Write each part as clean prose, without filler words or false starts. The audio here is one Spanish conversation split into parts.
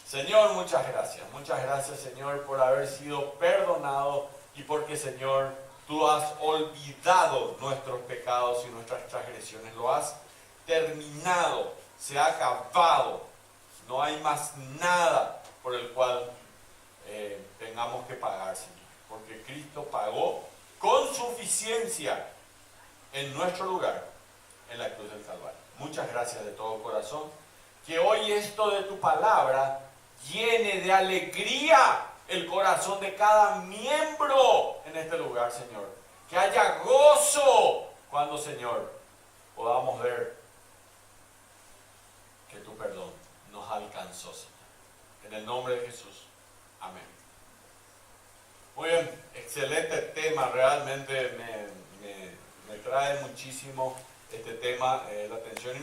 Señor, muchas gracias. Muchas gracias, Señor, por haber sido perdonado y porque, Señor, tú has olvidado nuestros pecados y nuestras transgresiones. Lo has terminado, se ha acabado. No hay más nada por el cual tengamos que pagar, Señor. Porque Cristo pagó con suficiencia en nuestro lugar en la cruz del Calvario. Muchas gracias de todo corazón. Que hoy esto de tu palabra llene de alegría el corazón de cada miembro en este lugar, Señor. Que haya gozo cuando, Señor, podamos ver que tu perdón nos alcanzó, Señor. En el nombre de Jesús. Amén. Muy bien, excelente tema. Realmente me trae muchísimo este tema la atención. Y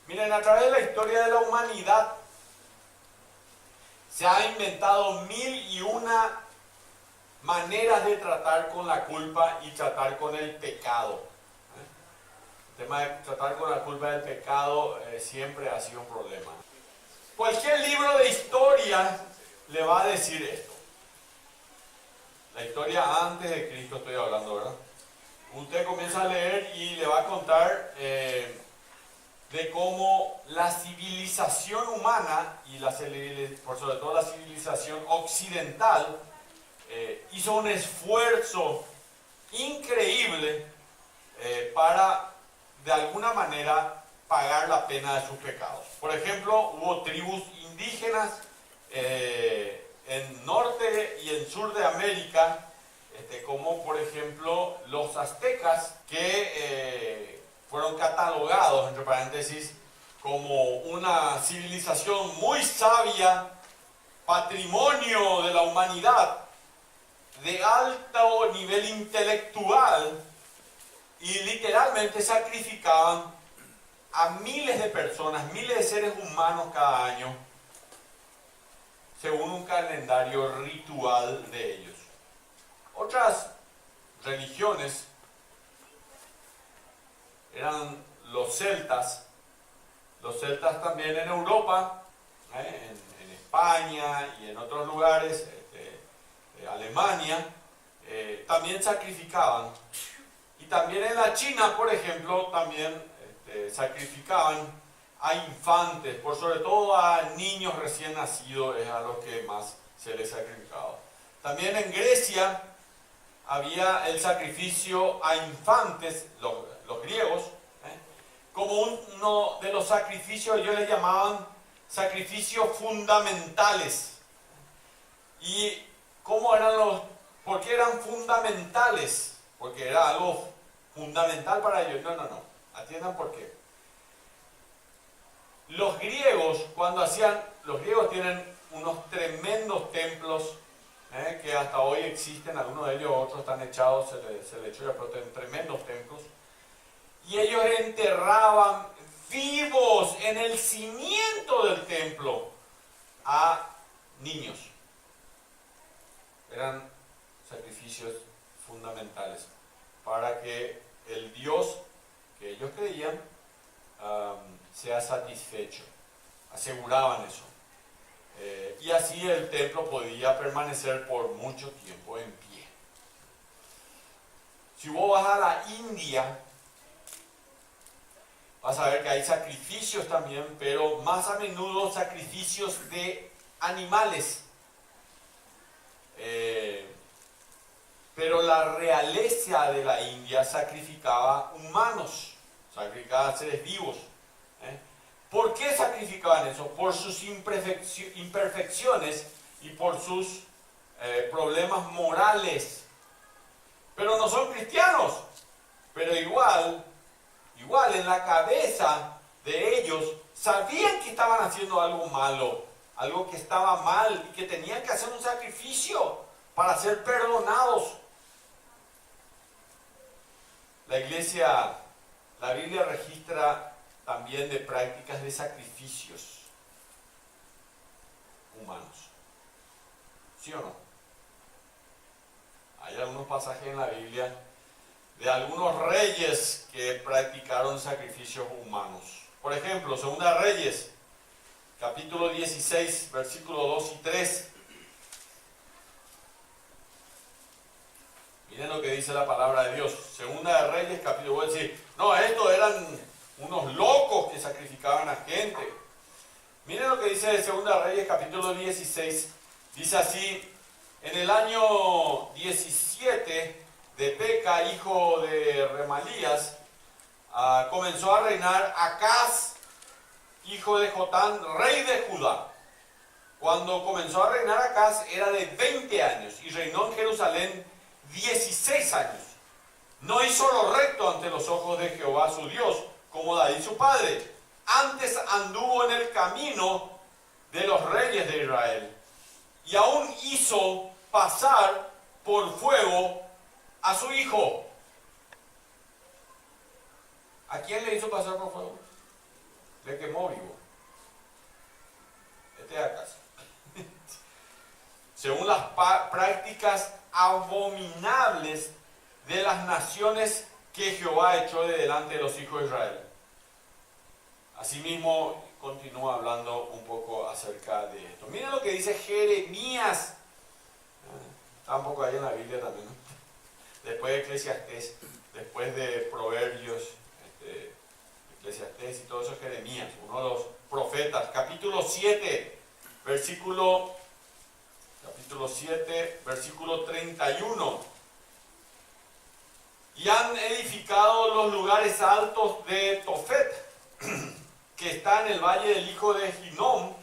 miren, a través de la historia de la humanidad se ha inventado 1001 maneras de tratar con la culpa y tratar con el pecado. El tema de tratar con la culpa del pecado siempre ha sido un problema. Cualquier libro de historia le va a decir esto. La historia antes de Cristo estoy hablando, ¿verdad? Usted comienza a leer y le va a contar de cómo la civilización humana y por sobre todo la civilización occidental hizo un esfuerzo increíble para de alguna manera pagar la pena de sus pecados. Por ejemplo, hubo tribus indígenas en norte y en sur de América, como por ejemplo los aztecas, que fueron catalogados, entre paréntesis, como una civilización muy sabia, patrimonio de la humanidad, de alto nivel intelectual, y literalmente sacrificaban a miles de personas, miles de seres humanos cada año, según un calendario ritual de ellos. Otras religiones eran los celtas también en Europa, en España y en otros lugares, Alemania, también sacrificaban. Y también en la China, por ejemplo, también sacrificaban a infantes, por sobre todo a niños recién nacidos, es a los que más se les sacrificaba. También en Grecia había el sacrificio a infantes, los griegos, como uno de los sacrificios, ellos les llamaban sacrificios fundamentales. ¿Y cómo eran por qué eran fundamentales? Porque era algo fundamental para ellos. No. Atiendan por qué. Los griegos tienen unos tremendos templos que hasta hoy existen, algunos de ellos, otros están echados, se le echó ya, pero tienen tremendos templos. Y ellos enterraban vivos en el cimiento del templo a niños. Eran sacrificios fundamentales para que el Dios que ellos creían sea satisfecho. Aseguraban eso. Y así el templo podía permanecer por mucho tiempo en pie. Si vos vas a la India, vas a ver que hay sacrificios también, pero más a menudo sacrificios de animales. Pero la realeza de la India sacrificaba humanos, sacrificaba seres vivos. ¿Por qué sacrificaban eso? Por sus imperfecciones y por sus problemas morales. Pero no son cristianos. Pero igual en la cabeza de ellos sabían que estaban haciendo algo malo, algo que estaba mal y que tenían que hacer un sacrificio para ser perdonados. La Biblia registra también de prácticas de sacrificios humanos. ¿Sí o no? Hay algunos pasajes en la Biblia de algunos reyes que practicaron sacrificios humanos. Por ejemplo, Segunda Reyes, capítulo 16, versículos 2 y 3. Miren lo que dice la palabra de Dios. Segunda de Reyes, capítulo, voy a decir, no, estos eran unos locos que sacrificaban a gente. Miren lo que dice Segunda de Reyes, capítulo 16. Dice así, en el año 17 de Peca, hijo de Remalías, comenzó a reinar Acaz, hijo de Jotán, rey de Judá. Cuando comenzó a reinar Acaz era de 20 años y reinó en Jerusalén 16 años. No hizo lo recto ante los ojos de Jehová su Dios, como David su padre. Antes anduvo en el camino de los reyes de Israel. Y aún hizo pasar por fuego a su hijo. ¿A quién le hizo pasar por fuego? Le quemó vivo. Este es Acaz. Según las prácticas abominables de las naciones que Jehová echó de delante de los hijos de Israel. Asimismo, continúa hablando un poco acerca de esto. Miren lo que dice Jeremías. Está un poco ahí en la Biblia también, ¿no? Después de Eclesiastés, después de Proverbios, Eclesiastés y todo eso, Jeremías, uno de los profetas. Capítulo 7, versículo 31. Y han edificado los lugares altos de Tofet, que está en el valle del hijo de Hinnom,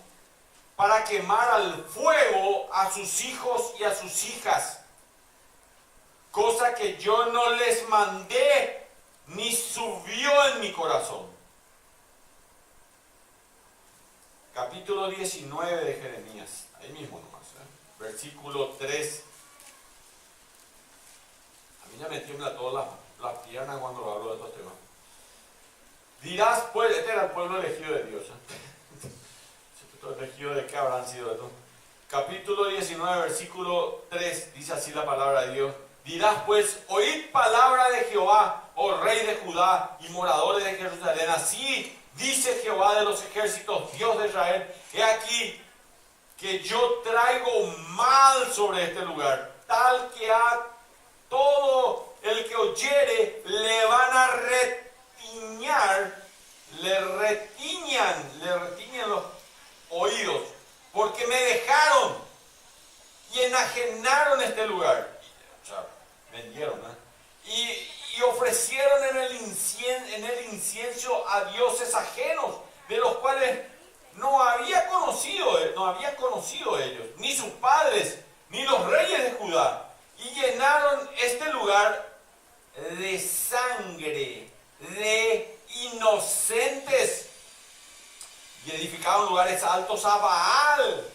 para quemar al fuego a sus hijos y a sus hijas, cosa que yo no les mandé ni subió en mi corazón. Capítulo 19 de Jeremías, ahí mismo nomás, versículo 3. A mí ya me tiembla todas las piernas cuando hablo de estos temas. Dirás, pues, este era el pueblo elegido de Dios. ¿Elegido de qué habrán sido estos? Capítulo 19, versículo 3, dice así la palabra de Dios. Dirás, pues, oíd palabra de Jehová, oh rey de Judá y moradores de Jerusalén. Así dice Jehová de los ejércitos, Dios de Israel. He aquí que yo traigo mal sobre este lugar, tal que a todo el que oyere le van a retiñar, le retiñan los oídos, porque me dejaron y enajenaron este lugar. O sea, vendieron, ¿eh? Y ofrecieron en el incienso a dioses ajenos, de los cuales no habían conocido ellos, ni sus padres, ni los reyes de Judá. Y llenaron este lugar de sangre de inocentes. Y edificaron lugares altos a Baal,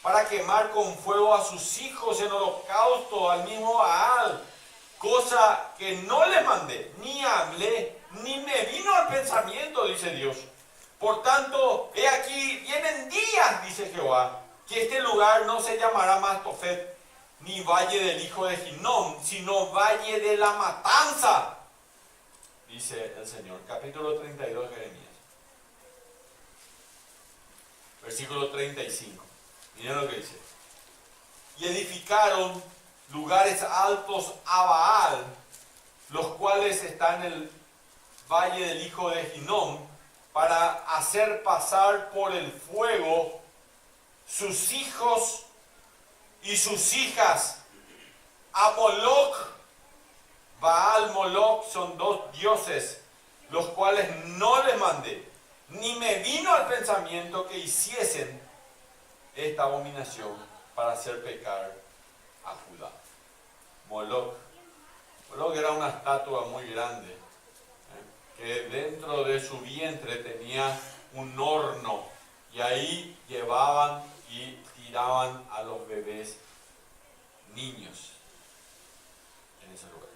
para quemar con fuego a sus hijos en holocausto al mismo Baal. Cosa que no le mandé, ni hablé, ni me vino al pensamiento, dice Dios. Por tanto, he aquí, vienen días, dice Jehová, que este lugar no se llamará más Tofet, ni valle del hijo de Hinnom, sino valle de la matanza, dice el Señor. Capítulo 32 de Jeremías. Versículo 35. Miren lo que dice. Y edificaron lugares altos a Baal, los cuales están en el valle del hijo de Hinnom, para hacer pasar por el fuego sus hijos y sus hijas a Moloch. Baal, Moloch son dos dioses, los cuales no les mandé, ni me vino al pensamiento que hiciesen esta abominación para hacer pecar a Judá. Moloch era una estatua muy grande, que dentro de su vientre tenía un horno, y ahí llevaban y tiraban a los bebés niños en ese lugar.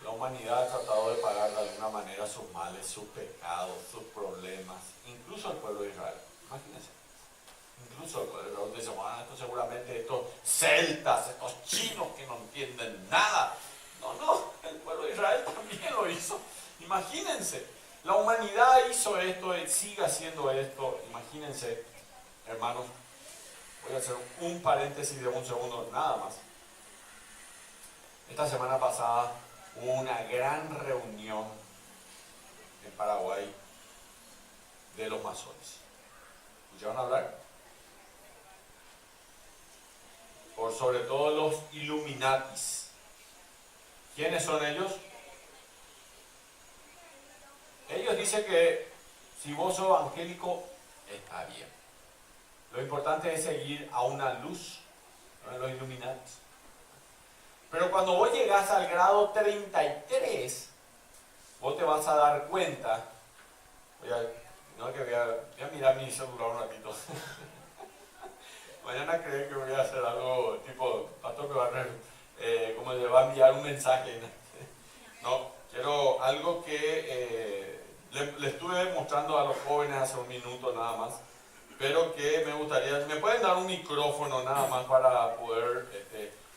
La humanidad ha tratado de pagar de alguna manera sus males, sus pecados, sus problemas, incluso el pueblo de Israel. Imagínense. Incluso el pueblo de Israel dice, bueno, esto seguramente estos celtas, estos chinos que no entienden nada. No, el pueblo de Israel también lo hizo. Imagínense. La humanidad hizo esto y sigue haciendo esto. Imagínense, hermanos, voy a hacer un paréntesis de un segundo nada más. Esta semana pasada hubo una gran reunión en Paraguay de los masones. ¿Escucharon hablar? Por sobre todo los Illuminatis. ¿Quiénes son ellos? Ellos dicen que si vos sos evangélico, está bien. Lo importante es seguir a una luz, ¿no? Los Illuminatis. Pero cuando vos llegás al grado 33, vos te vas a dar cuenta. Voy a mirar mi celular un ratito. Mañana creen que voy a hacer algo tipo, pastor que va a como le va a enviar un mensaje. No, quiero algo que le estuve mostrando a los jóvenes hace un minuto nada más, pero que me gustaría, me pueden dar un micrófono nada más para poder,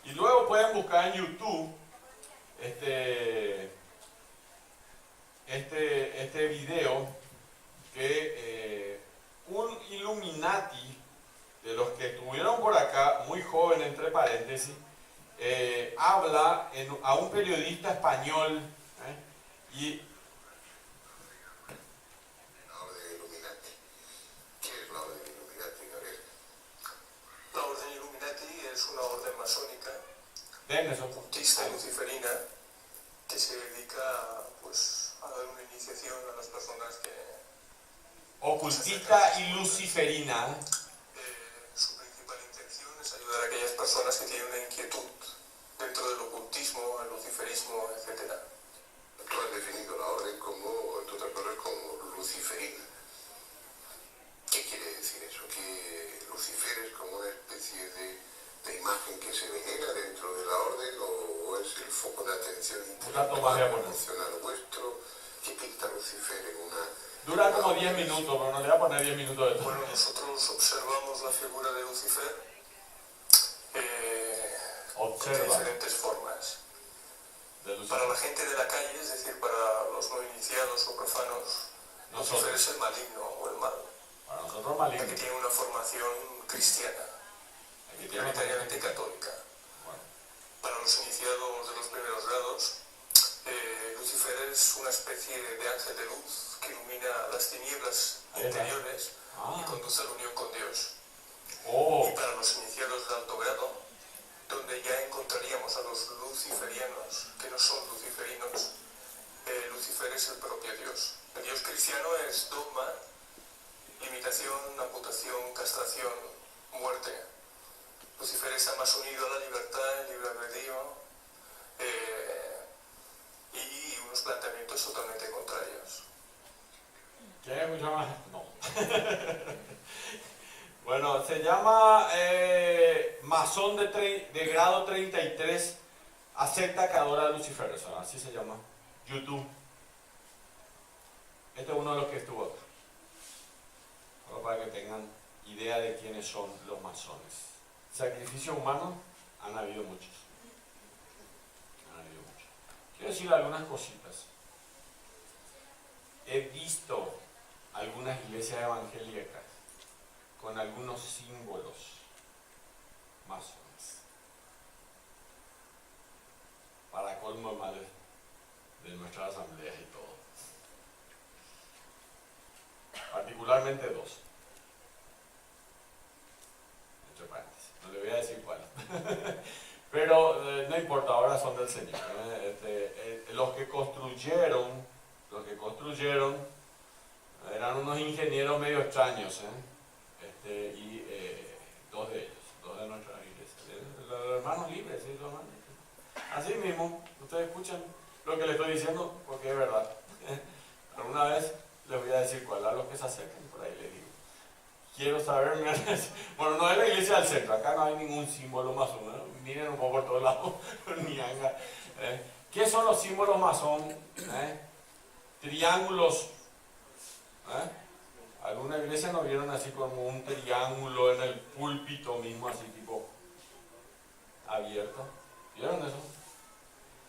y luego pueden buscar en YouTube este video que un Illuminati de los que estuvieron por acá, muy joven entre paréntesis, habla a un periodista español y la orden Illuminati. ¿Qué es la orden Illuminati, Gabriel? La orden Illuminati es una orden masónica, ocultista y luciferina, que se dedica pues, a dar una iniciación a las personas que... Ocultista y luciferina. Su principal intención es ayudar a aquellas personas que tienen una inquietud dentro del ocultismo, el luciferismo, etc. Tú has definido la orden como, entre otras cosas, como luciferina. ¿Qué quiere decir eso? ¿Que Lucifer es como una especie de imagen que se venera dentro de la orden o es el foco de atención internacional vuestro? ¿Qué pinta Lucifer en una...? Dura como 10 minutos, pero no le voy a poner 10 minutos de Bueno, nosotros observamos la figura de Lucifer de diferentes formas. Para la gente de la calle, es decir, para los no iniciados o profanos, Lucifer es el maligno o el mal. Para nosotros maligno. Que tiene una formación cristiana, mayoritariamente católica. Bueno. Para los iniciados de los primeros grados, Lucifer es una especie de ángel de luz que ilumina las tinieblas interiores y conduce a la unión con Dios. Y para los iniciados de alto grado, donde ya encontraríamos a los luciferianos, que no son luciferinos, Lucifer es el propio Dios. El Dios cristiano es dogma, limitación, amputación, castración, muerte. Lucifer está más unido a la libertad, el libre albedrío, y unos planteamientos totalmente contrarios. ¿Quieren escuchar más? No. Bueno, se llama masón de grado 33, acepta que adora a Lucifer, así se llama, YouTube. Este es uno de los que estuvo acá. Solo para que tengan idea de quiénes son los masones. Sacrificio humano, han habido muchos. Quiero decir algunas cositas. He visto algunas iglesias evangélicas con algunos símbolos masones. Para colmo mal de nuestras asambleas y todo. Particularmente dos. Entre paréntesis. No le voy a decir cuál. Pero no importa, ahora son del Señor. Los que construyeron eran unos ingenieros medio extraños, y dos de ellos, dos de nuestra iglesia, los hermanos libres, ¿sí? Los hermanos libres. Así mismo, ustedes escuchan lo que les estoy diciendo, porque es verdad. Alguna vez les voy a decir cuál, a los que se acerquen por ahí les digo. Quiero saber, bueno, no es la iglesia del centro, acá no hay ningún símbolo masón, ¿no? Miren un poco por todos lados, ¿Qué son los símbolos masón? Triángulos. Alguna iglesia nos vieron así como un triángulo en el púlpito mismo, así tipo abierto. ¿Vieron eso?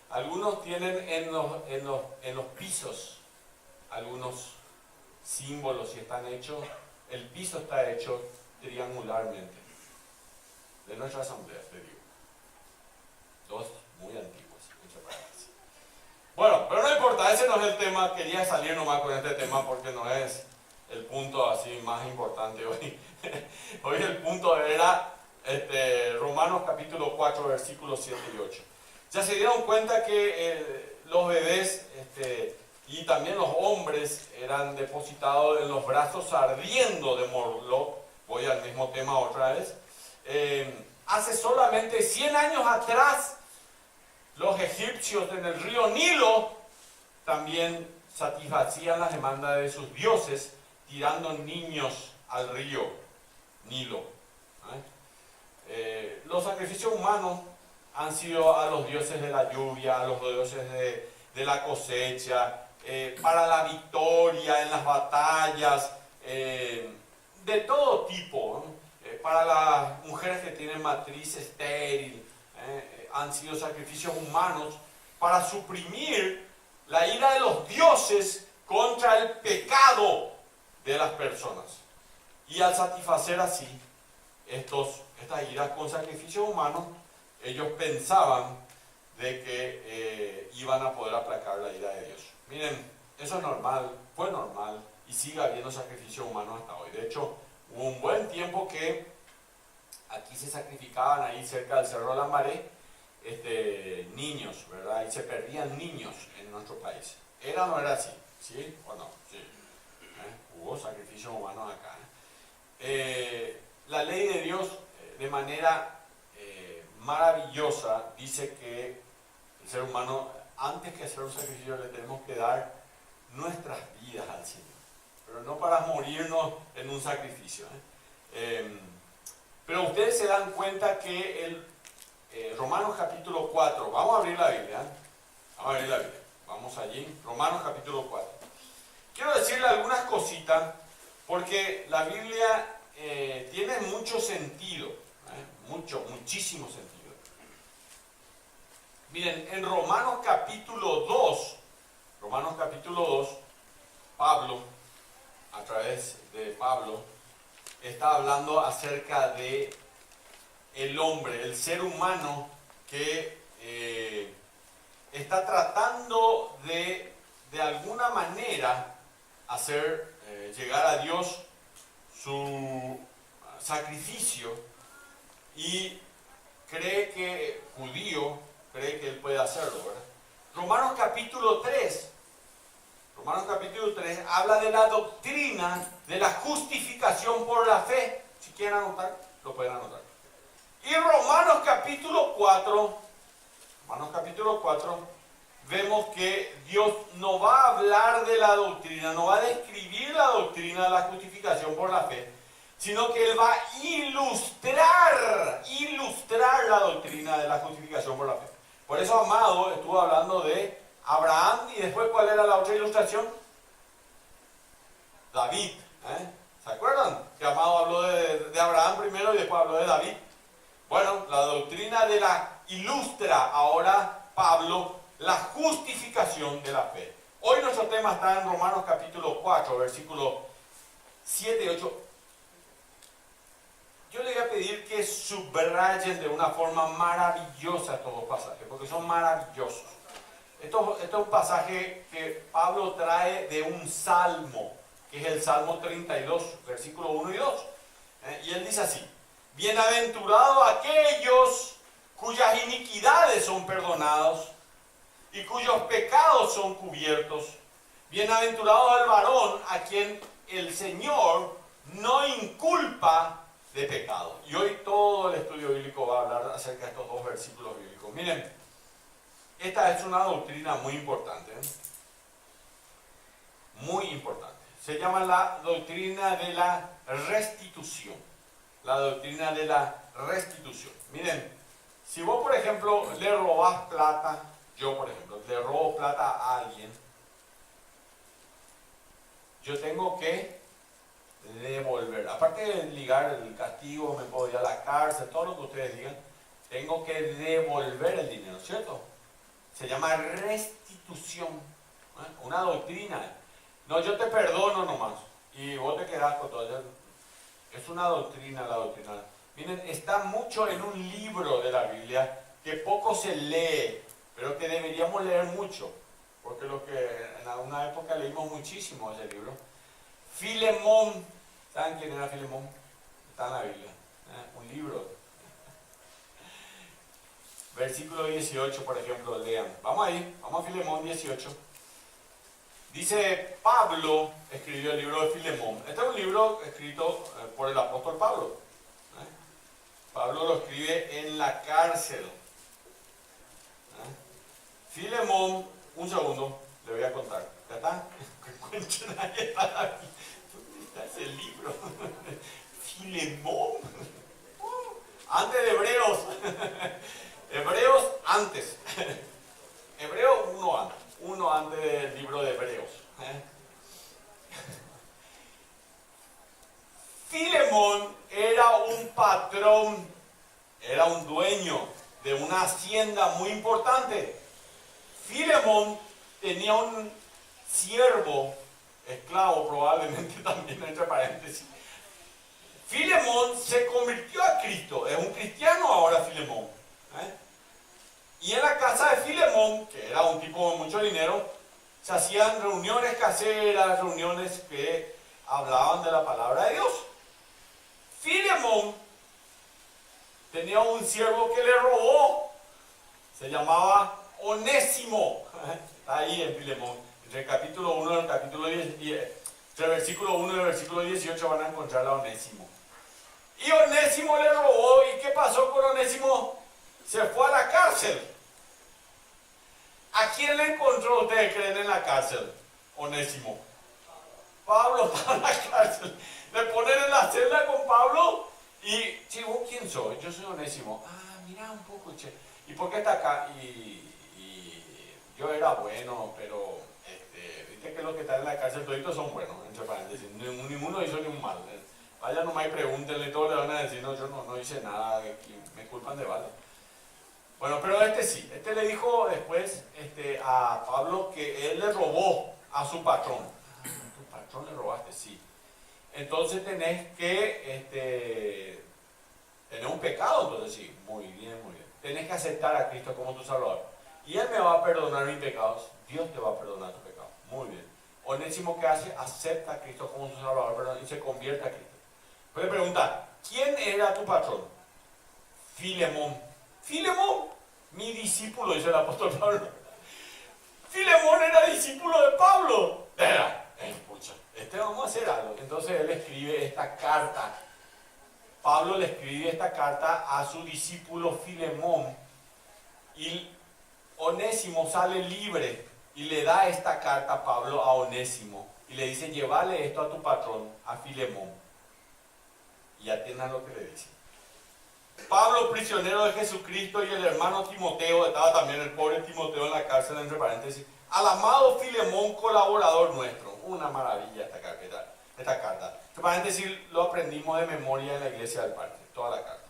Algunos tienen en los pisos algunos símbolos y están hechos, el piso está hecho triangularmente. De nuestra asamblea, te digo. Dos muy antiguos, entre paréntesis. Bueno, pero no importa, ese no es el tema, quería salir nomás con este tema porque no es el punto así más importante hoy. Hoy el punto era Romanos capítulo 4, versículos 7 y 8. Ya se dieron cuenta que los bebés y también los hombres eran depositados en los brazos ardiendo de Moloch. Voy al mismo tema otra vez. Hace solamente 100 años atrás, los egipcios en el río Nilo también satisfacían las demandas de sus dioses tirando niños al río Nilo. Los sacrificios humanos han sido a los dioses de la lluvia, a los dioses de la cosecha, para la victoria en las batallas, de todo tipo, ¿no? Para las mujeres que tienen matriz estéril, han sido sacrificios humanos para suprimir la ira de los dioses contra el pecado de las personas. Y al satisfacer así estas iras con sacrificios humanos, ellos pensaban de que iban a poder aplacar la ira de Dios. Miren, eso es normal, fue normal y sigue habiendo sacrificios humanos hasta hoy. De hecho, hubo un buen tiempo que aquí se sacrificaban ahí cerca del Cerro Lambaré niños, ¿verdad? Y se perdían niños en nuestro país. ¿Era o no era así? ¿Sí o no? Sí. Hubo sacrificios humanos acá. La ley de Dios, de manera maravillosa, dice que el ser humano, antes que hacer un sacrificio, le tenemos que dar nuestras vidas al Señor. Pero no para morirnos en un sacrificio. Pero ustedes se dan cuenta que Romanos capítulo 4, vamos a abrir la Biblia. Vamos a abrir la Biblia. Vamos allí, Romanos capítulo 4. Quiero decirle algunas cositas, porque la Biblia tiene mucho sentido, muchísimo sentido. Miren, en Romanos capítulo 2, Pablo, a través de Pablo, está hablando acerca de el hombre, el ser humano que está tratando de alguna manera hacer llegar a Dios su sacrificio y cree que él puede hacerlo, ¿verdad? Romanos capítulo 3 habla de la doctrina de la justificación por la fe. Si quieren anotar, lo pueden anotar. Y Romanos capítulo 4, vemos que Dios no va a hablar de la doctrina, no va a describir la doctrina de la justificación por la fe, sino que Él va a ilustrar la doctrina de la justificación por la fe. Por eso Amado estuvo hablando de Abraham y después, ¿cuál era la otra ilustración? David. ¿Se acuerdan? Que Amado habló de Abraham primero y después habló de David. Bueno, la doctrina de la ilustra ahora Pablo la justificación de la fe. Hoy nuestro tema está en Romanos capítulo 4, versículos 7 y 8. Yo le voy a pedir que subrayen de una forma maravillosa estos dos pasajes, porque son maravillosos. Esto es un pasaje que Pablo trae de un salmo, que es el Salmo 32, versículos 1 y 2. Y él dice así: bienaventurados aquellos cuyas iniquidades son perdonados y cuyos pecados son cubiertos. Bienaventurado el varón a quien el Señor no inculpa de pecado. Y hoy todo el estudio bíblico va a hablar acerca de estos dos versículos bíblicos. Miren, esta es una doctrina muy importante. Muy importante. Se llama la doctrina de la restitución. La doctrina de la restitución. Miren, si vos, por ejemplo, le robás plata, yo, por ejemplo, le robo plata a alguien, yo tengo que devolver. Aparte de ligar el castigo, me puedo ir a la cárcel, todo lo que ustedes digan, tengo que devolver el dinero, ¿cierto? Se llama restitución. Una doctrina. No, yo te perdono nomás. Y vos te quedás con todo. Es una doctrina la doctrina. Miren, está mucho en un libro de la Biblia que poco se lee, pero que deberíamos leer mucho. Porque lo que en alguna época leímos muchísimo ese libro. Filemón. ¿Saben quién era Filemón? Está en la Biblia. Un libro. Versículo 18, por ejemplo, lean. Vamos ahí, vamos a Filemón 18. Dice, Pablo escribió el libro de Filemón. Este es un libro escrito por el apóstol Pablo. Pablo lo escribe en la cárcel. Filemón, un segundo, le voy a contar. ¿Ya está? ¿Dónde está ese libro? Filemón. Antes de Hebreos. Hebreos antes. Hebreos uno antes del libro de Hebreos. Filemón era un patrón, era un dueño de una hacienda muy importante. Filemón tenía un siervo, esclavo probablemente también, entre paréntesis. Filemón se convirtió a Cristo, es un cristiano ahora Filemón. Y en la casa de Filemón, que era un tipo de mucho dinero, se hacían reuniones caseras, reuniones que hablaban de la palabra de Dios. Filemón tenía un siervo que le robó, se llamaba Onésimo. Está ahí en Filemón, entre el capítulo 1 y el capítulo 10, entre el versículo 1 y el versículo 18 van a encontrar a Onésimo. Y Onésimo le robó, ¿y qué pasó con Onésimo? Se fue a la cárcel. ¿A quién le encontró, ustedes creen, en la cárcel? Onésimo. Pablo está en la cárcel. Le ponen en la celda con Pablo y, che, ¿vos quién soy? Yo soy Onésimo. Ah, mira un poco, che. ¿Y por qué está acá? Y yo era bueno, pero, viste que los que están en la cárcel toditos son buenos, entre paréntesis. Ninguno hizo ni un mal. Vayan nomás y pregúntenle, todos le van a decir, no, yo no hice nada, me culpan de bala. Bueno, pero sí, le dijo después a Pablo que él le robó a su patrón. Ah, tu patrón le robaste, sí. Entonces tenés que tener un pecado, entonces sí, muy bien. Tenés que aceptar a Cristo como tu Salvador. Y Él me va a perdonar mis pecados, Dios te va a perdonar tus pecados. Muy bien. Onésimo, ¿qué hace? Acepta a Cristo como su Salvador, perdón, y se convierte a Cristo. Puede preguntar, ¿quién era tu patrón? Filemón. Filemón, mi discípulo, dice el apóstol Pablo. Filemón era discípulo de Pablo. Pucha, vamos a hacer algo. Entonces él escribe esta carta. Pablo le escribe esta carta a su discípulo Filemón. Y Onésimo sale libre y le da esta carta a Pablo a Onésimo. Y le dice, llévale esto a tu patrón, a Filemón. Y atiendan lo que le dice. Pablo, prisionero de Jesucristo, y el hermano Timoteo, estaba también el pobre Timoteo en la cárcel, entre paréntesis, al amado Filemón, colaborador nuestro. Una maravilla esta carta. Entre paréntesis, lo aprendimos de memoria en la iglesia del Parque, toda la carta.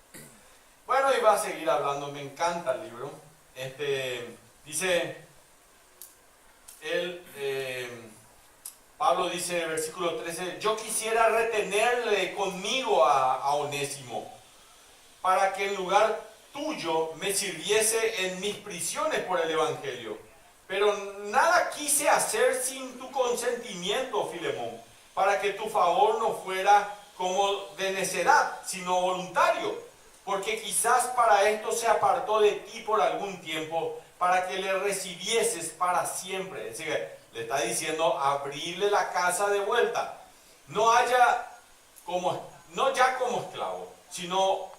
Bueno, y va a seguir hablando, me encanta el libro. Dice, Pablo dice en el versículo 13, yo quisiera retenerle conmigo a Onésimo, para que en lugar tuyo me sirviese en mis prisiones por el Evangelio. Pero nada quise hacer sin tu consentimiento, Filemón, para que tu favor no fuera como de necedad, sino voluntario, porque quizás para esto se apartó de ti por algún tiempo, para que le recibieses para siempre. Es decir, le está diciendo abrirle la casa de vuelta, no ya como esclavo, sino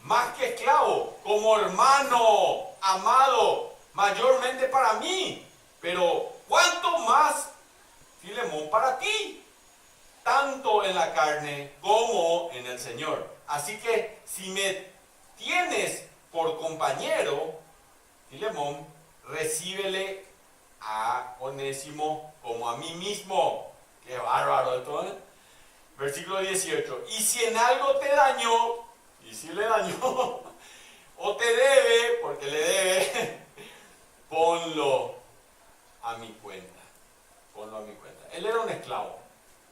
más que esclavo, como hermano amado, mayormente para mí, pero cuánto más, Filemón, para ti, tanto en la carne como en el Señor. Así que si me tienes por compañero, Filemón, recíbele a Onésimo como a mí mismo. Qué bárbaro esto, ¿eh? Versículo 18. Y si en algo te dañó, y si le dañó, o te debe, porque le debe, ponlo a mi cuenta. ponlo a mi cuenta. Él era un esclavo,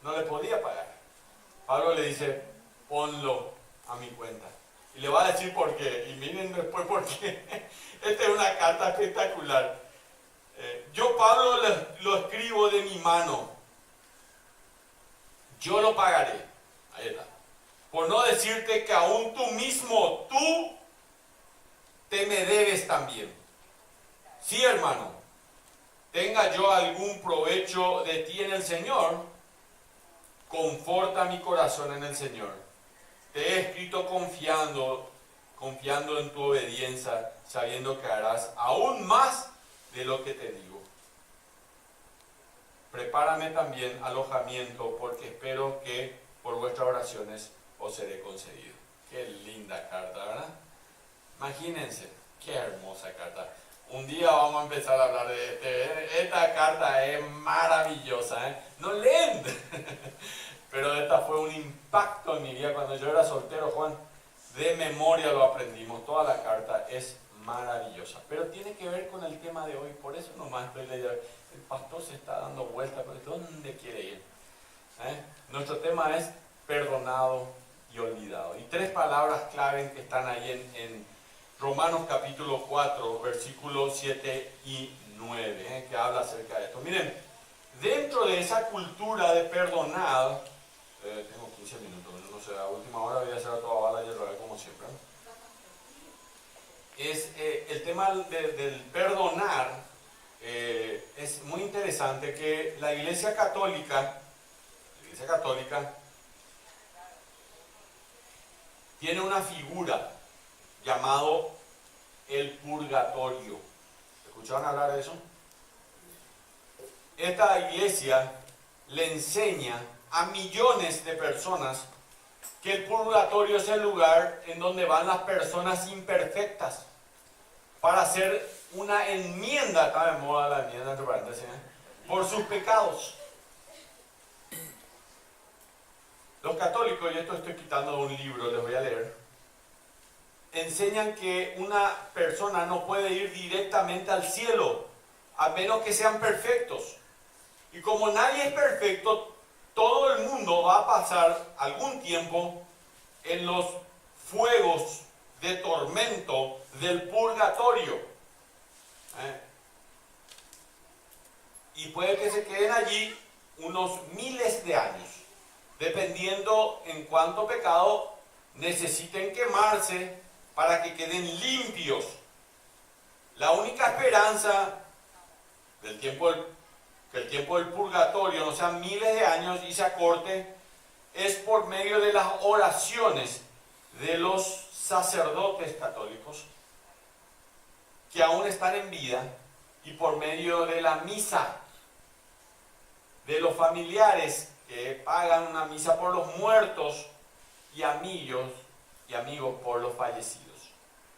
no le podía pagar. Pablo le dice, ponlo a mi cuenta. Y le va a decir por qué. Y miren después por qué. Esta es una carta espectacular. Yo, Pablo, lo escribo de mi mano. Yo lo pagaré. Ahí está. Por no decirte que aún tú mismo, tú te me debes también. Sí, hermano, tenga yo algún provecho de ti en el Señor, conforta mi corazón en el Señor. Te he escrito confiando en tu obediencia, sabiendo que harás aún más de lo que te digo. Prepárame también alojamiento, porque espero que por vuestras oraciones os seré concedido. Qué linda carta, ¿verdad? Imagínense, qué hermosa carta. Un día vamos a empezar a hablar de esta carta es maravillosa, ¿eh? No leen, pero esta fue un impacto en mi vida cuando yo era soltero, Juan. De memoria lo aprendimos, toda la carta es maravillosa, pero tiene que ver con el tema de hoy, por eso nomás estoy leyendo. El pastor se está dando vueltas, ¿dónde quiere ir? Nuestro tema es perdonado y olvidado. Y tres palabras clave que están ahí en Romanos capítulo 4, versículos 7 y 9, que habla acerca de esto. Miren, dentro de esa cultura de perdonar, tengo 15 minutos, no sé, a última hora voy a hacer a toda bala y a través como siempre. El tema del perdonar, es muy interesante que la Iglesia Católica tiene una figura llamado el purgatorio. ¿Escucharon hablar de eso? Esta iglesia le enseña a millones de personas que el purgatorio es el lugar en donde van las personas imperfectas para hacer una enmienda, está de moda la enmienda entre paréntesis, por sus pecados. Los católicos, y esto estoy quitando de un libro, les voy a leer, enseñan que una persona no puede ir directamente al cielo a menos que sean perfectos. Y como nadie es perfecto, todo el mundo va a pasar algún tiempo en los fuegos de tormento del purgatorio. Y puede que se queden allí unos miles de años, dependiendo en cuánto pecado necesiten quemarse para que queden limpios. La única esperanza del tiempo que el tiempo del purgatorio no sean miles de años y se acorte, es por medio de las oraciones de los sacerdotes católicos que aún están en vida, y por medio de la misa de los familiares que pagan una misa por los muertos y amigos por los fallecidos.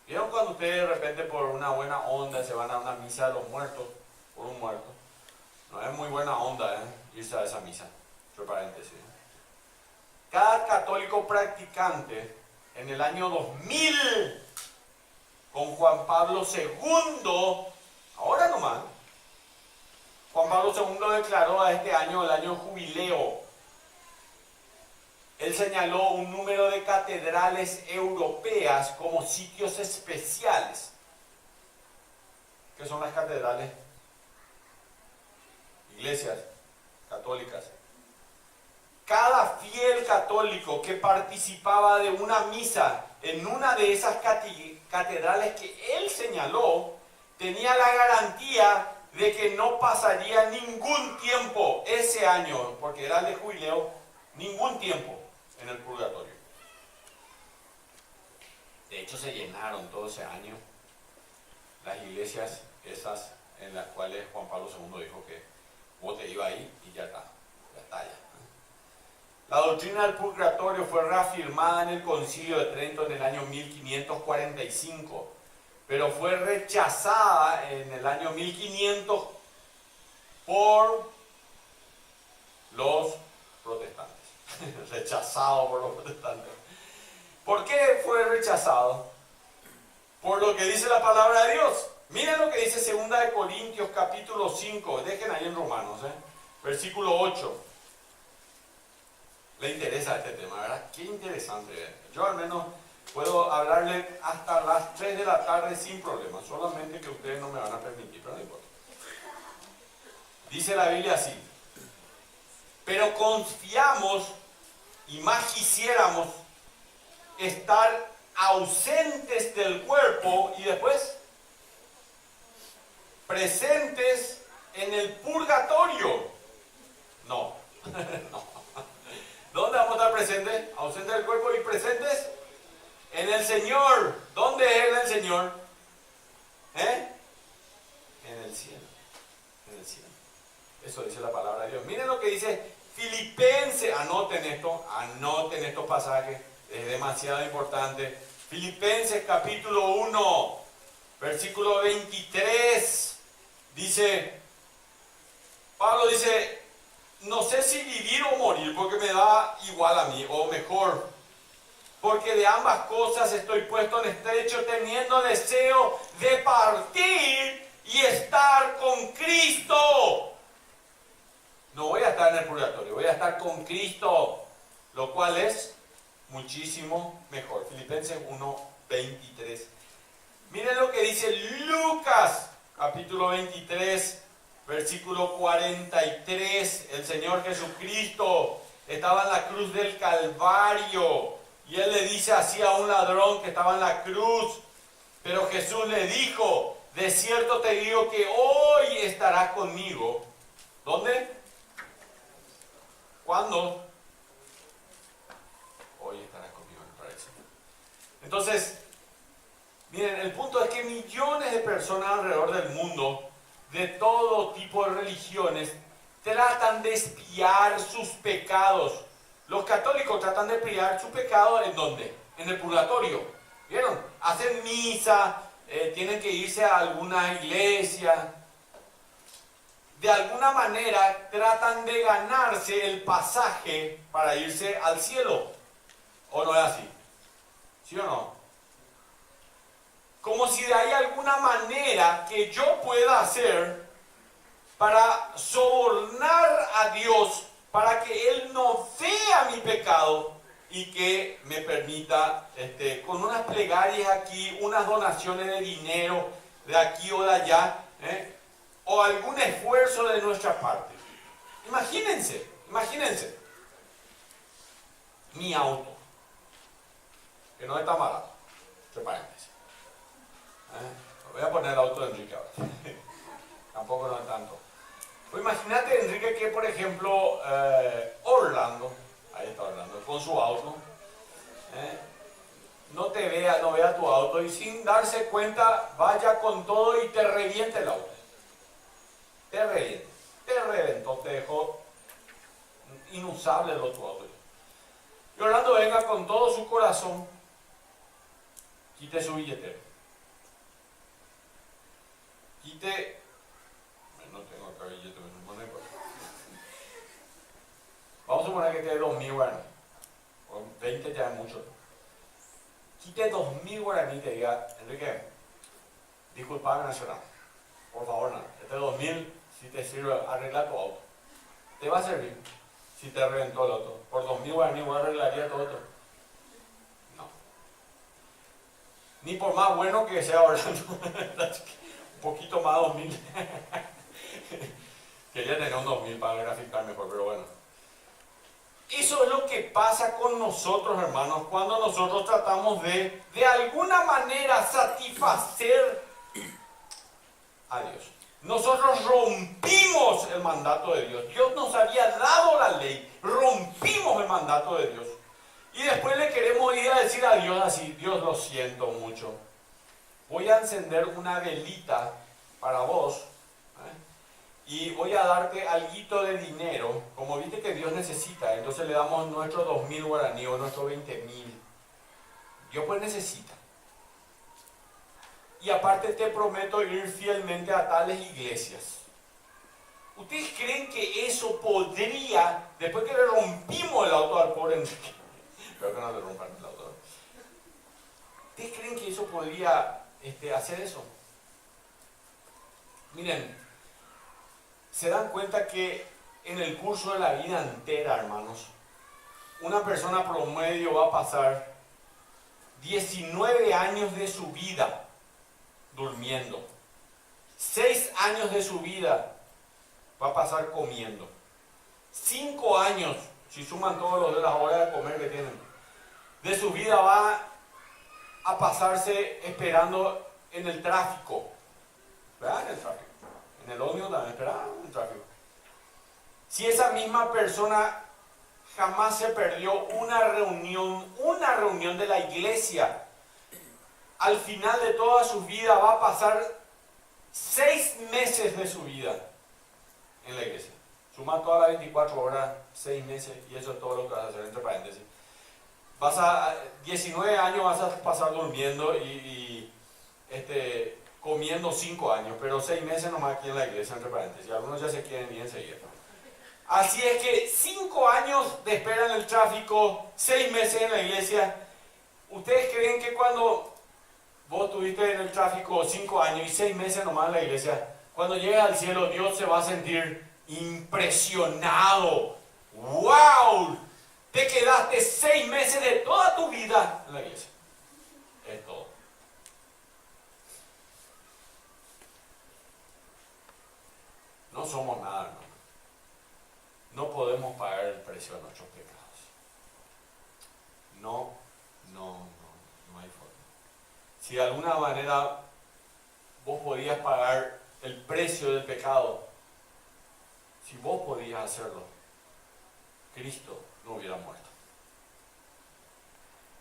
¿Vieron cuando ustedes de repente por una buena onda se van a una misa de los muertos por un muerto? No es muy buena onda irse a esa misa. Entre paréntesis. Cada católico practicante en el año 2000, con Juan Pablo II, ahora nomás, Juan Pablo II declaró a este año el año jubileo. Él señaló un número de catedrales europeas como sitios especiales. ¿Qué son las catedrales? Iglesias católicas. Cada fiel católico que participaba de una misa en una de esas catedrales que él señaló, tenía la garantía de que no pasaría ningún tiempo ese año, porque era el de jubileo, ningún tiempo en el purgatorio. De hecho, se llenaron todo ese año las iglesias esas en las cuales Juan Pablo II dijo que vos te ibas ahí y ya está ya. La doctrina del purgatorio fue reafirmada en el Concilio de Trento en el año 1545, pero fue rechazada en el año 1500 por los protestantes. Rechazado por los protestantes. ¿Por qué fue rechazado? Por lo que dice la palabra de Dios. Miren lo que dice 2 Corintios capítulo 5, dejen ahí en Romanos, versículo 8. Le interesa este tema, ¿verdad? Qué interesante. Yo al menos puedo hablarle hasta las 3 de la tarde sin problema, solamente que ustedes no me van a permitir, pero no importa. Dice la Biblia así: pero confiamos y más quisiéramos estar ausentes del cuerpo y después presentes en el purgatorio. No, no. ¿Dónde vamos a estar presentes? Ausentes del cuerpo y presentes en el Señor. ¿Dónde es Él el Señor? En el cielo. En el cielo. Eso dice la palabra de Dios. Miren lo que dice Filipenses. Anoten estos pasajes. Es demasiado importante. Filipenses capítulo 1, versículo 23. Dice, Pablo dice, no sé si vivir o morir, porque me da igual a mí, o mejor, porque de ambas cosas estoy puesto en estrecho, teniendo deseo de partir y estar con Cristo. No voy a estar en el purgatorio, voy a estar con Cristo, lo cual es muchísimo mejor. Filipenses 1:23. Miren lo que dice Lucas, capítulo 23, versículo 43. El Señor Jesucristo estaba en la cruz del Calvario y Él le dice así a un ladrón que estaba en la cruz. Pero Jesús le dijo, de cierto te digo que hoy estarás conmigo. ¿Dónde? ¿Cuándo? Hoy estarás conmigo en el paraíso. Entonces, miren, el punto es que millones de personas alrededor del mundo, de todo tipo de religiones, tratan de expiar sus pecados. Los católicos tratan de expiar su pecado ¿en dónde? En el purgatorio. ¿Vieron? Hacen misa, tienen que irse a alguna iglesia. De alguna manera tratan de ganarse el pasaje para irse al cielo. ¿O no es así? ¿Sí o no? Como si hay alguna manera que yo pueda hacer para sobornar a Dios para que Él no vea mi pecado y que me permita, con unas plegarias aquí, unas donaciones de dinero de aquí o de allá, o algún esfuerzo de nuestra parte. Imagínense, mi auto, que no es tan barato, entre paréntesis. Voy a poner el auto de Enrique ahora. Tampoco no es tanto. Pues imagínate, Enrique, que por ejemplo Orlando, ahí está Orlando, con su auto, no vea tu auto y sin darse cuenta vaya con todo y te reviente el auto. Te reventó, te dejó inusable tu auto. Y Orlando venga con todo su corazón, quite su billetera. No tengo acá billete, me supone, pues. Vamos a suponer que te dé 2.000 guaraní. O 20 ya es mucho. Quite 2.000 guaraní y te diga, Enrique, disculpame Nacional, por favor, no. 2.000, si te sirve, arregla tu auto. Te va a servir si te reventó el auto. Por 2.000 guaraní voy a arreglaría todo esto. No. Ni por más bueno que sea Orlando. Un poquito más 2.000. Quería tener un 2.000 para graficar mejor, pero bueno. Eso es lo que pasa con nosotros, hermanos, cuando nosotros tratamos de alguna manera satisfacer a Dios. Nosotros rompimos el mandato de Dios. Dios nos había dado la ley, rompimos el mandato de Dios. Y después le queremos ir a decir a Dios así, Dios, lo siento mucho. Voy a encender una velita para vos, y voy a darte alguito de dinero, como viste que Dios necesita, entonces le damos nuestros 2.000 guaraní o nuestros 20.000. Dios pues necesita. Y aparte te prometo ir fielmente a tales iglesias. ¿Ustedes creen que eso podría, después que le rompimos el auto al pobre Enrique, espero que no le rompan el auto, ¿ustedes creen que eso podría hacer eso? Miren, se dan cuenta que en el curso de la vida entera, hermanos, una persona promedio va a pasar 19 años de su vida durmiendo. 6 años de su vida va a pasar comiendo. 5 años, si suman todos los de las horas de comer que tienen, de su vida va a pasarse esperando en el tráfico. ¿Verdad? En el tráfico. En el ómnibus también esperaba en el tráfico. Si esa misma persona jamás se perdió una reunión de la iglesia, al final de toda su vida va a pasar 6 meses de su vida en la iglesia. Suma todas las 24 horas, 6 meses, y eso es todo lo que vas a hacer, entre paréntesis. 19 años vas a pasar durmiendo y comiendo 5 años, pero 6 meses nomás aquí en la iglesia, entre paréntesis. Algunos ya se quieren ir enseguida. Así es que 5 años de espera en el tráfico, 6 meses en la iglesia. ¿Ustedes creen que cuando vos estuviste en el tráfico 5 años y 6 meses nomás en la iglesia, cuando llegues al cielo Dios se va a sentir impresionado? ¡Wow! Te quedaste 6 meses de toda tu vida en la iglesia. Es todo. No somos nada, hermano. No podemos pagar el precio de nuestros pecados. No hay forma. Si de alguna manera vos podías pagar el precio del pecado, si vos podías hacerlo, Cristo no hubiera muerto.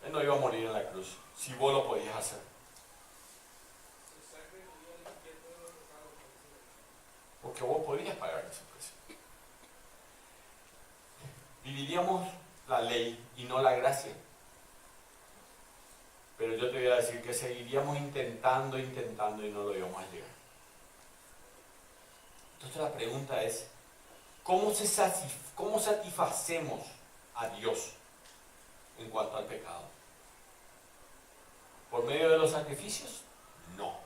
Él no iba a morir en la cruz, si vos lo podías hacer. Porque vos podías pagar ese precio. Viviríamos la ley y no la gracia. Pero yo te voy a decir que seguiríamos intentando y no lo íbamos a llegar. Entonces la pregunta es, ¿cómo satisfacemos a Dios en cuanto al pecado? ¿Por medio de los sacrificios? No.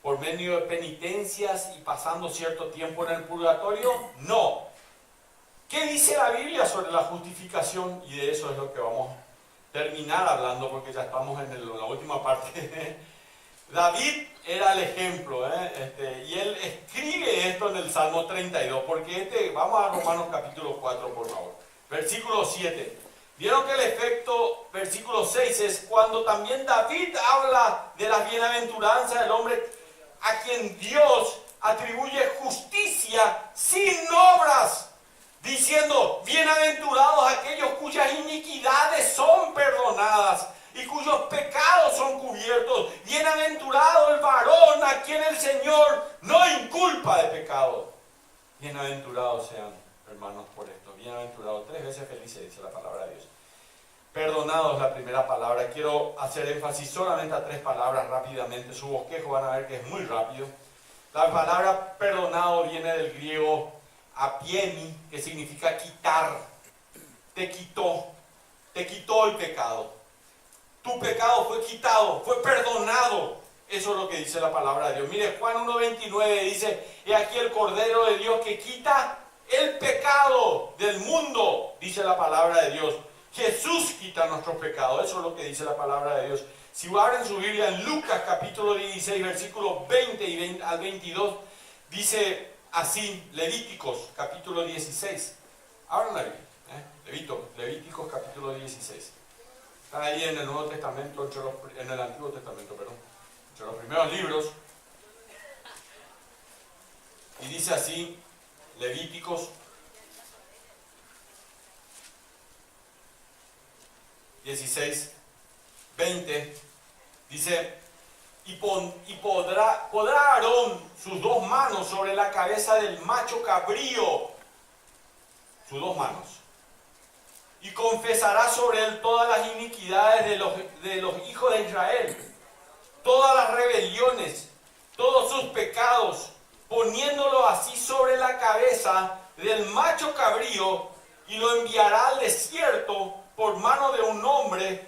¿Por medio de penitencias y pasando cierto tiempo en el purgatorio? No. ¿Qué dice la Biblia sobre la justificación? Y de eso es lo que vamos a terminar hablando, porque ya estamos en la última parte. David era el ejemplo, y él escribe esto en el Salmo 32, porque vamos a Romanos capítulo 4, por favor. Versículo 7. Vieron que el efecto, versículo 6, es cuando también David habla de la bienaventuranza del hombre a quien Dios atribuye justicia sin obras, diciendo, bienaventurados aquellos cuyas iniquidades son perdonadas y cuyos pecados son cubiertos. Bienaventurado el varón a quien el Señor no inculpa de pecado. Bienaventurados sean, hermanos, por esto. Bienaventurados, 3 veces felices, dice la palabra de Dios. Perdonados es la primera palabra. Quiero hacer énfasis solamente a 3 palabras rápidamente. Su bosquejo van a ver que es muy rápido. La palabra perdonado viene del griego apiemi, que significa quitar. Te quitó el pecado. Tu pecado fue quitado, fue perdonado. Eso es lo que dice la palabra de Dios. Mire, Juan 1:29 dice, he aquí el Cordero de Dios que quita el pecado del mundo, dice la palabra de Dios. Jesús quita nuestros pecados. Eso es lo que dice la palabra de Dios. Si abren su Biblia en Lucas capítulo 16, versículos 20 al 22, dice así, Levíticos capítulo 16. Abran la Biblia, Levíticos capítulo 16. Está ahí en el Nuevo Testamento, en el Antiguo Testamento, perdón, entre los primeros libros. Y dice así, Levíticos 16, 20, dice, y podrá Aarón sus 2 manos sobre la cabeza del macho cabrío, sus 2 manos, y confesará sobre él todas las iniquidades de los hijos de Israel, todas las rebeliones, todos sus pecados, poniéndolo así sobre la cabeza del macho cabrío, y lo enviará al desierto por mano de un hombre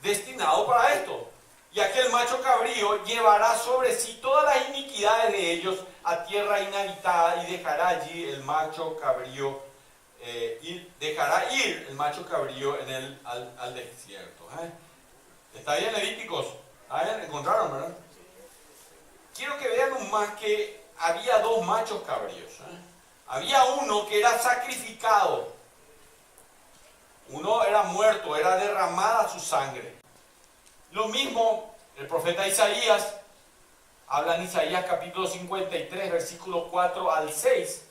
destinado para esto. Y aquel macho cabrío llevará sobre sí todas las iniquidades de ellos a tierra inhabitada y dejará allí el macho cabrío, dejará ir el macho cabrío al desierto. ¿Está bien, Levíticos? ¿Encontraron, verdad? Quiero que vean un más que había dos machos cabríos. Había uno que era sacrificado. Uno era muerto, era derramada su sangre. Lo mismo el profeta Isaías habla en Isaías capítulo 53, versículo 4 al 6.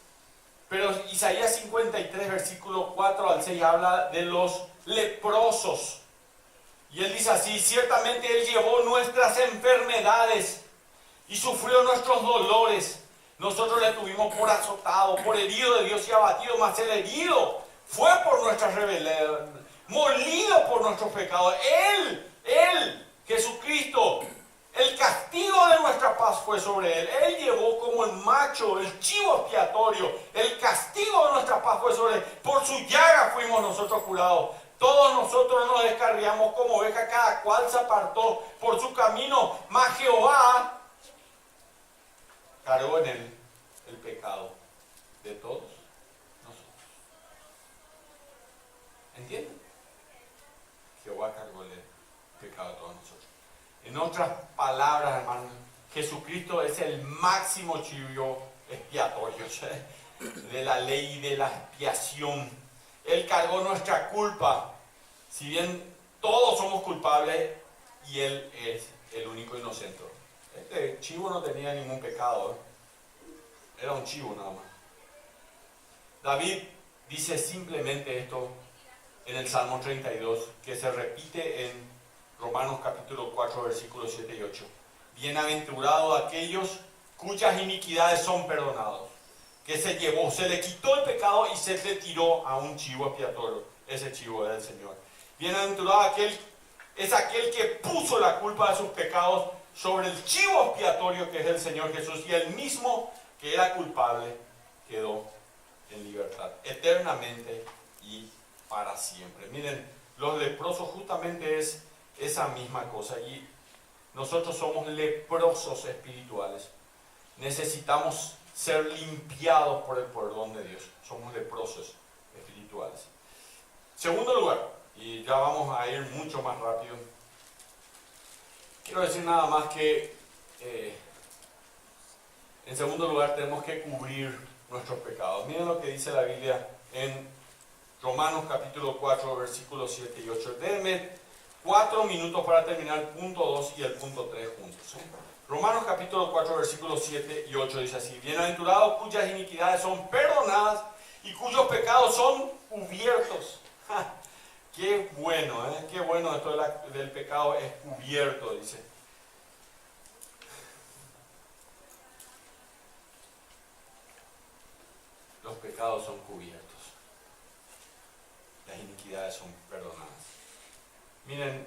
Pero Isaías 53, versículo 4 al 6 habla de los leprosos. Y él dice así: ciertamente él llevó nuestras enfermedades y sufrió nuestros dolores. Nosotros le tuvimos por azotado, por herido de Dios y abatido, mas el herido fue por nuestras rebeliones, molido por nuestros pecados. Él, Jesucristo, el castigo de nuestra paz fue sobre él. Él llevó como el macho, el chivo expiatorio. El castigo de nuestra paz fue sobre él. Por su llaga fuimos nosotros curados. Todos nosotros nos descarriamos como oveja, cada cual se apartó por su camino, mas Jehová cargó en él el pecado de todos nosotros. ¿Entienden? Jehová cargó el pecado de todos nosotros. En otras palabras, hermanos, Jesucristo es el máximo chivo expiatorio, ¿sí?, de la ley y de la expiación. Él cargó nuestra culpa. Si bien todos somos culpables, y Él es el único inocente. Este chivo no tenía ningún pecado, era un chivo nada más. David dice simplemente esto en el Salmo 32, que se repite en Romanos capítulo 4, versículos 7 y 8. Bienaventurados aquellos cuyas iniquidades son perdonadas, que se le quitó el pecado y se le tiró a un chivo expiatorio. Ese chivo era el Señor. Bienaventurado es aquel que puso la culpa de sus pecados sobre el chivo expiatorio, que es el Señor Jesús, y el mismo que era culpable quedó en libertad eternamente y para siempre. Miren, los leprosos justamente es esa misma cosa, y nosotros somos leprosos espirituales. Necesitamos ser limpiados por el perdón de Dios. Somos leprosos espirituales. Segundo lugar, y ya vamos a ir mucho más rápido, quiero decir nada más que en segundo lugar tenemos que cubrir nuestros pecados. Miren lo que dice la Biblia en Romanos capítulo 4, versículos 7 y 8. Denme 4 minutos para terminar el punto 2 y el punto 3 juntos. Romanos capítulo 4, versículos 7 y 8 dice así: bienaventurados cuyas iniquidades son perdonadas y cuyos pecados son cubiertos. Qué bueno, qué bueno esto del pecado es cubierto, dice. Los pecados son cubiertos. Las iniquidades son perdonadas. Miren,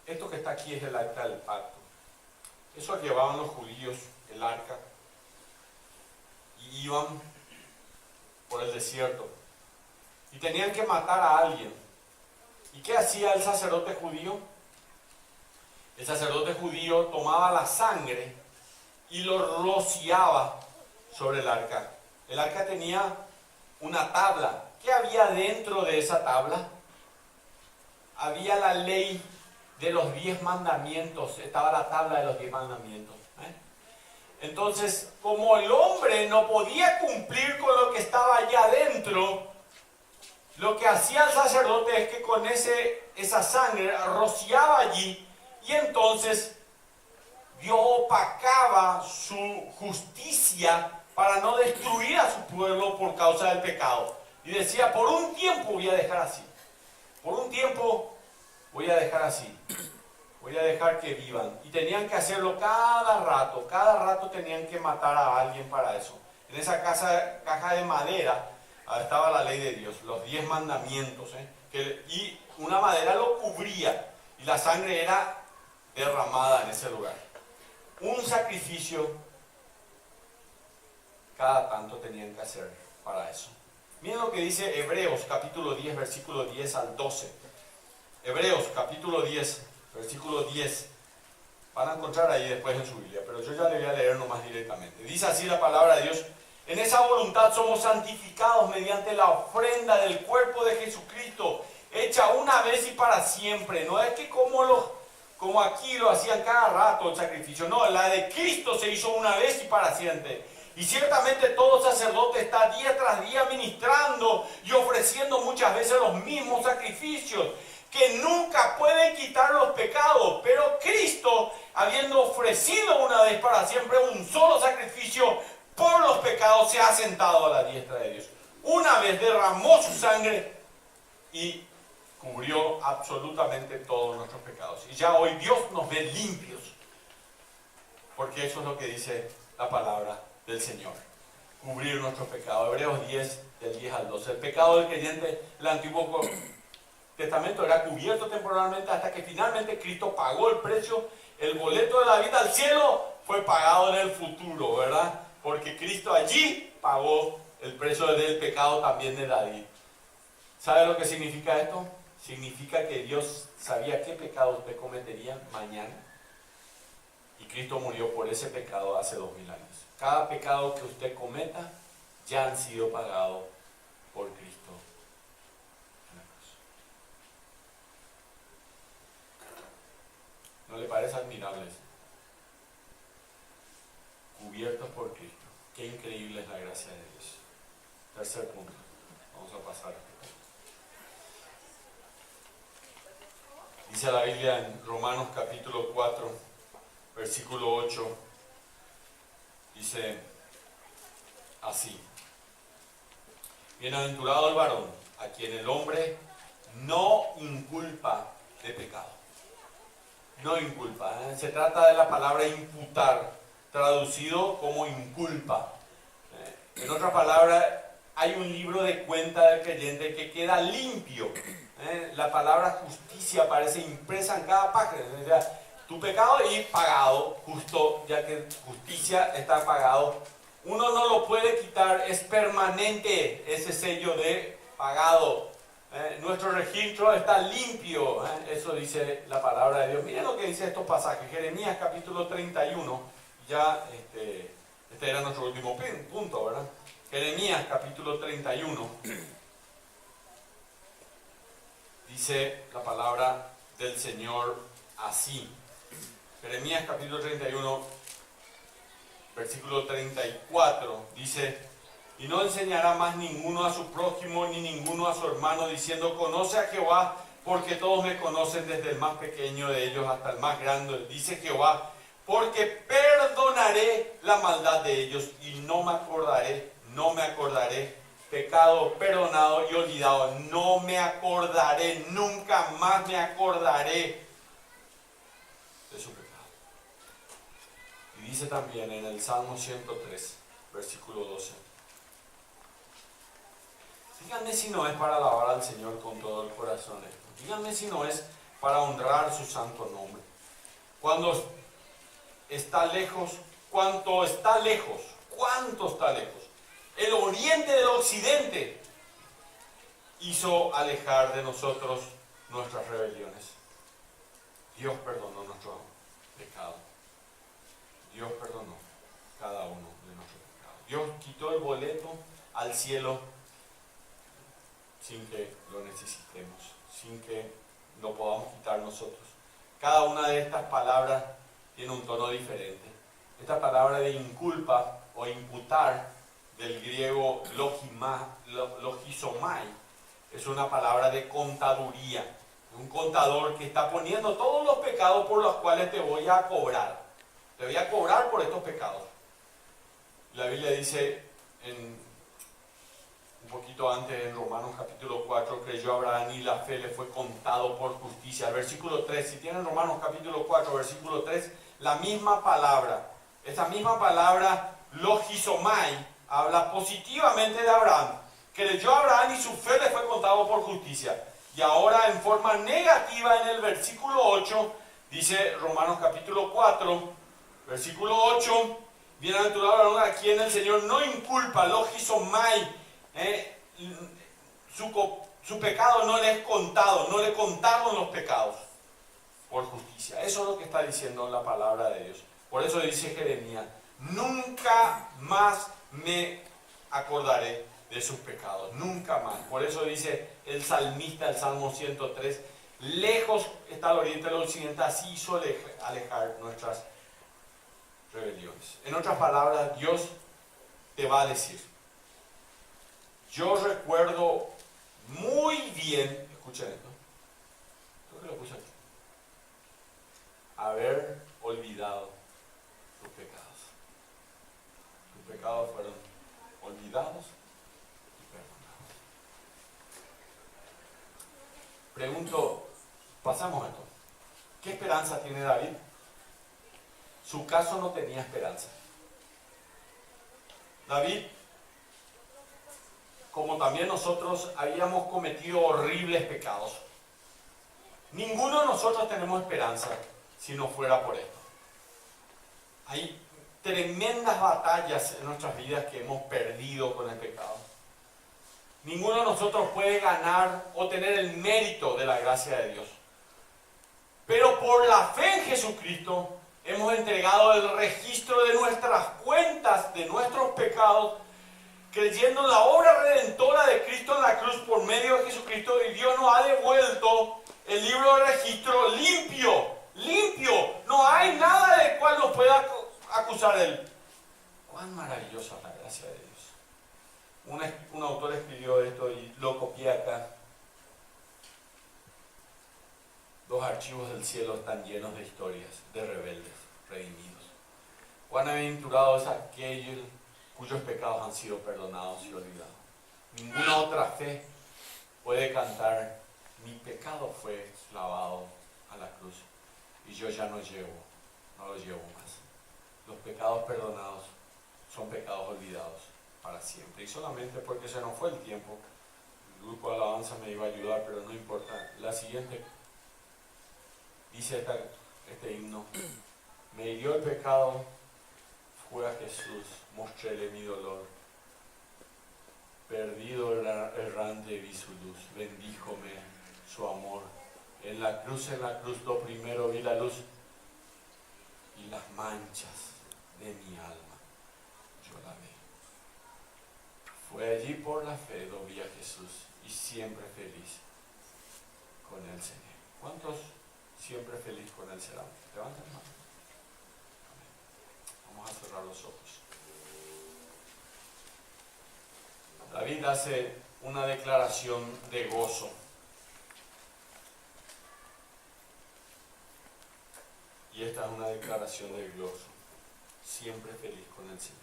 esto que está aquí es el arca del pacto. Eso llevaban los judíos, el arca, y iban por el desierto. Y tenían que matar a alguien. ¿Y qué hacía el sacerdote judío? El sacerdote judío tomaba la sangre y lo rociaba sobre el arca. El arca tenía una tabla. ¿Qué había dentro de esa tabla? Había la ley de los 10 mandamientos. Estaba la tabla de los 10 mandamientos. Entonces, como el hombre no podía cumplir con lo que estaba allá adentro, lo que hacía el sacerdote es que con esa sangre rociaba allí, y entonces Dios opacaba su justicia para no destruir a su pueblo por causa del pecado. Y decía: por un tiempo voy a dejar así. Por un tiempo voy a dejar así. Voy a dejar que vivan. Y tenían que hacerlo cada rato tenían que matar a alguien para eso. En esa caja de madera estaba la ley de Dios, los 10 mandamientos, y una madera lo cubría, y la sangre era derramada en ese lugar. Un sacrificio cada tanto tenían que hacer para eso. Miren lo que dice Hebreos capítulo 10, versículo 10 al 12. Hebreos capítulo 10, versículo 10. Van a encontrar ahí después en su Biblia, pero yo ya le voy a leer nomás directamente. Dice así la palabra de Dios: en esa voluntad somos santificados mediante la ofrenda del cuerpo de Jesucristo, hecha una vez y para siempre. No es que como aquí lo hacían cada rato el sacrificio, no, la de Cristo se hizo una vez y para siempre. Y ciertamente todo sacerdote está día tras día ministrando y ofreciendo muchas veces los mismos sacrificios, que nunca pueden quitar los pecados. Pero Cristo, habiendo ofrecido una vez para siempre un solo sacrificio por los pecados, se ha sentado a la diestra de Dios. Una vez derramó su sangre y cubrió absolutamente todos nuestros pecados. Y ya hoy Dios nos ve limpios, porque eso es lo que dice la palabra del Señor: cubrir nuestros pecados. Hebreos 10, del 10 al 12. El pecado del creyente, el Antiguo Testamento, era cubierto temporalmente hasta que finalmente Cristo pagó el precio. El boleto de la vida al cielo fue pagado en el futuro, ¿verdad? Porque Cristo allí pagó el precio del pecado también de David. ¿Sabe lo que significa esto? Significa que Dios sabía qué pecado usted cometería mañana, y Cristo murió por ese pecado hace 2000 años. Cada pecado que usted cometa ya han sido pagados por Cristo en la cruz. ¿No le parece admirable eso? Cubiertos por Cristo. Qué increíble es la gracia de Dios. Tercer punto. Vamos a pasar. Dice la Biblia en Romanos capítulo 4, versículo 8. Dice así: bienaventurado el varón a quien el hombre no inculpa de pecado. No inculpa, ¿eh? Se trata de la palabra imputar, traducido como inculpa. En otras palabras, hay un libro de cuenta del creyente que queda limpio. La palabra justicia aparece impresa en cada página. O sea, tu pecado y pagado, justo, ya que justicia está pagado. Uno no lo puede quitar, es permanente ese sello de pagado. Nuestro registro está limpio. Eso dice la palabra de Dios. Miren lo que dice estos pasajes. Jeremías capítulo 31. Ya este era nuestro último punto, ¿verdad? Jeremías capítulo 31. Dice la palabra del Señor así. Jeremías capítulo 31, versículo 34, dice: y no enseñará más ninguno a su prójimo ni ninguno a su hermano, diciendo: conoce a Jehová, porque todos me conocen, desde el más pequeño de ellos hasta el más grande. Dice Jehová: porque perdonaré la maldad de ellos y no me acordaré pecado perdonado y olvidado. No me acordaré, nunca más me acordaré de su pecado. Y dice también en el Salmo 103, versículo 12: díganme si no es para alabar al Señor con todo el corazón esto. Díganme si no es para honrar su santo nombre. Cuando está lejos, cuánto está lejos el oriente del occidente, hizo alejar de nosotros nuestras rebeliones. Dios perdonó nuestro pecado. Dios perdonó cada uno de nuestros pecados. Dios quitó el boleto al cielo sin que lo necesitemos, sin que lo podamos quitar nosotros. Cada una de estas palabras tiene un tono diferente. Esta palabra de inculpa o imputar, del griego logizomai, es una palabra de contaduría. Un contador que está poniendo todos los pecados por los cuales te voy a cobrar. Te voy a cobrar por estos pecados. La Biblia dice un poquito antes, en Romanos capítulo 4, creyó Abraham y la fe le fue contado por justicia. El versículo 3, si tienen Romanos capítulo 4, versículo 3, la misma palabra, esa misma palabra logizomai, habla positivamente de Abraham. Creyó Abraham y su fe le fue contado por justicia. Y ahora en forma negativa en el versículo 8, dice Romanos capítulo 4, versículo 8, bienaventurado a quien el Señor no inculpa, logizomai, su pecado no le es contado, no le contaron los pecados. por justicia. Eso es lo que está diciendo la palabra de Dios. Por eso dice Jeremías, nunca más me acordaré de sus pecados, nunca más. Por eso dice el salmista, el Salmo 103, lejos está el oriente del occidente, así hizo alejar nuestras rebeliones. En otras palabras, Dios te va a decir, yo recuerdo muy bien, escuchen esto, creo que lo puse aquí, haber olvidado tus pecados. Tus pecados fueron olvidados y perdonados. Pregunto, pasamos esto. ¿Qué esperanza tiene David? Su caso no tenía esperanza. David, como también nosotros, habíamos cometido horribles pecados. Ninguno de nosotros tenemos esperanza si no fuera por esto. Hay tremendas batallas en nuestras vidas que hemos perdido con el pecado. Ninguno de nosotros puede ganar o tener el mérito de la gracia de Dios. Pero por la fe en Jesucristo hemos entregado el registro de nuestras cuentas, de nuestros pecados, creyendo en la obra redentora de Cristo en la cruz por medio de Jesucristo, y Dios nos ha devuelto el libro de registro limpio. No hay nada del cual nos pueda acusar Él. Cuán maravillosa es la gracia de Dios. Un autor escribió esto y lo copié acá. Los archivos del cielo están llenos de historias de rebeldes redimidos. Cuán aventurado es aquel cuyos pecados han sido perdonados y olvidados. Ninguna otra fe puede cantar, mi pecado fue clavado a la cruz y yo ya no lo llevo más. Los pecados perdonados son pecados olvidados para siempre. Y solamente porque se nos fue el tiempo, el grupo de alabanza me iba a ayudar, pero no importa. La siguiente dice este himno, me hirió el pecado, fue a Jesús, mostréle mi dolor. Perdido errante vi su luz, bendíjome su amor. En la cruz lo primero vi la luz y las manchas de mi alma yo la vi. Fue allí por la fe lo vi a Jesús y siempre feliz con el Señor. ¿Cuántos siempre feliz con él serán? Levanten la mano. Vamos a cerrar los ojos. David hace una declaración de gozo. Y esta es una declaración de gozo. Siempre feliz con el Señor.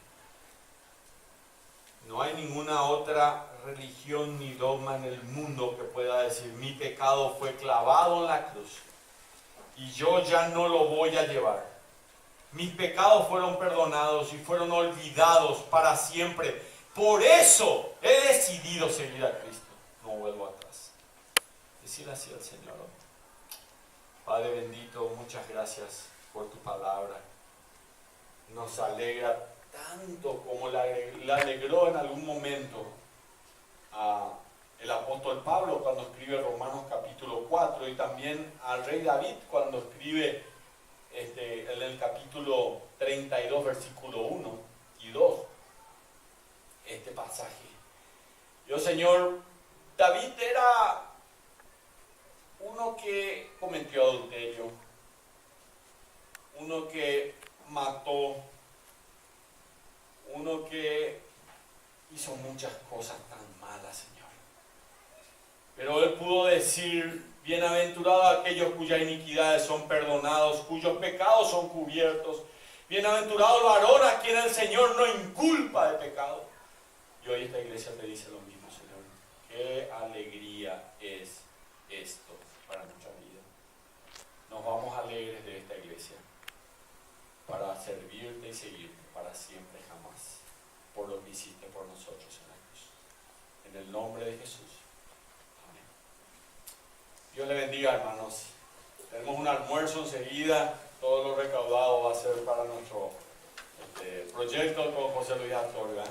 No hay ninguna otra religión ni dogma en el mundo que pueda decir, mi pecado fue clavado en la cruz y yo ya no lo voy a llevar. Mis pecados fueron perdonados y fueron olvidados para siempre. Por eso he decidido seguir a Cristo. No vuelvo atrás. Decirle así al Señor. Padre bendito, muchas gracias por tu palabra. Nos alegra tanto como le alegró en algún momento el apóstol Pablo cuando escribe Romanos capítulo 4 y también al rey David cuando escribe en el capítulo 32 versículo 1 y 2 este pasaje. Yo, Señor, David era uno que cometió adulterio, uno que mató, uno que hizo muchas cosas tan malas, Señor. Pero él pudo decir, bienaventurados aquellos cuyas iniquidades son perdonados, cuyos pecados son cubiertos. Bienaventurado el varón a quien el Señor no inculpa de pecado. Y hoy esta iglesia te dice lo mismo, Señor. Qué alegría es esto para nuestra vida. Nos vamos alegres de esta iglesia para servirte y seguirte para siempre jamás, por lo que hiciste por nosotros en la cruz. En el nombre de Jesús. Amén. Dios le bendiga, hermanos. Tenemos un almuerzo enseguida. Todo lo recaudado va a ser para nuestro proyecto con José Luis Astorga.